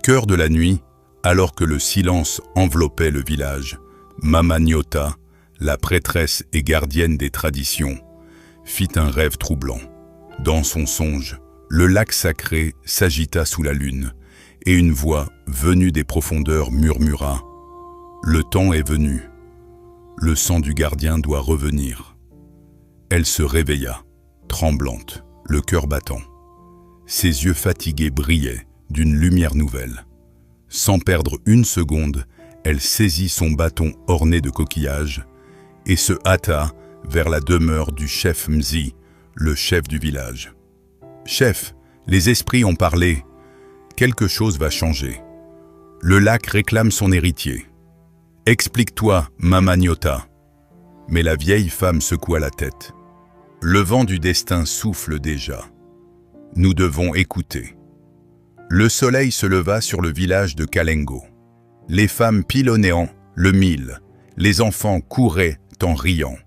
cœur de la nuit, alors que le silence enveloppait le village, Mama Nyota, la prêtresse et gardienne des traditions, fit un rêve troublant. Dans son songe, le lac sacré s'agita sous la lune, et une voix venue des profondeurs murmura « Le temps est venu. Le sang du gardien doit revenir. » Elle se réveilla, tremblante, le cœur battant. Ses yeux fatigués brillaient d'une lumière nouvelle. Sans perdre une seconde, elle saisit son bâton orné de coquillages et se hâta vers la demeure du chef Mzi, le chef du village. « Chef, les esprits ont parlé. Quelque chose va changer. Le lac réclame son héritier. Explique-toi, Mama Nyota. » Mais la vieille femme secoua la tête. « Le vent du destin souffle déjà. Nous devons écouter. » Le soleil se leva sur le village de Kalengo. Les femmes pilonnaient le mil, les enfants couraient en riant,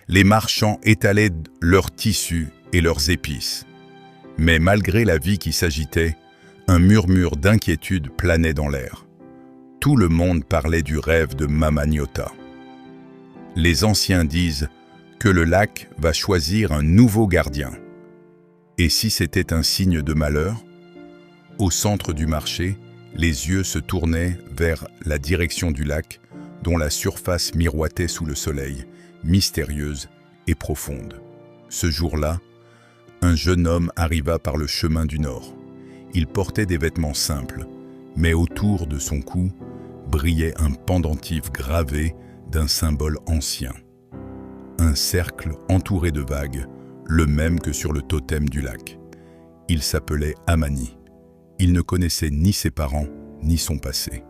les marchands étalaient leurs tissus et leurs épices. Mais malgré la vie qui s'agitait, un murmure d'inquiétude planait dans l'air. Tout le monde parlait du rêve de Mama Nyota. Les anciens disent que le lac va choisir un nouveau gardien. Et si c'était un signe de malheur? Au centre du marché, les yeux se tournaient vers la direction du lac, dont la surface miroitait sous le soleil, mystérieuse et profonde. Ce jour-là, un jeune homme arriva par le chemin du nord. Il portait des vêtements simples, mais autour de son cou brillait un pendentif gravé d'un symbole ancien. Un cercle entouré de vagues, le même que sur le totem du lac. Il s'appelait Amani. Il ne connaissait ni ses parents, ni son passé.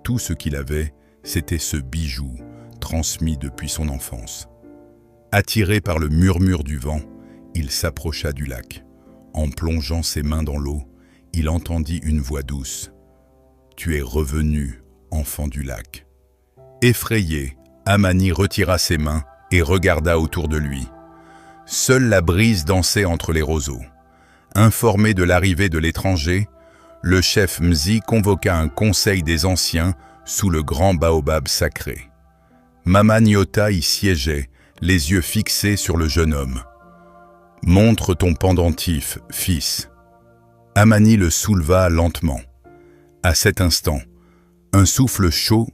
Tout ce qu'il avait, c'était ce bijou, transmis depuis son enfance. Attiré par le murmure du vent, il s'approcha du lac. En plongeant ses mains dans l'eau, il entendit une voix douce. « Tu es revenu, enfant du lac. » Effrayé, Amani retira ses mains et regarda autour de lui. Seule la brise dansait entre les roseaux. Informé de l'arrivée de l'étranger, le chef Mzi convoqua un conseil des anciens sous le grand baobab sacré. Mama Nyota y siégeait, les yeux fixés sur le jeune homme. « Montre ton pendentif, fils. » Amani le souleva lentement. À cet instant, un souffle chaud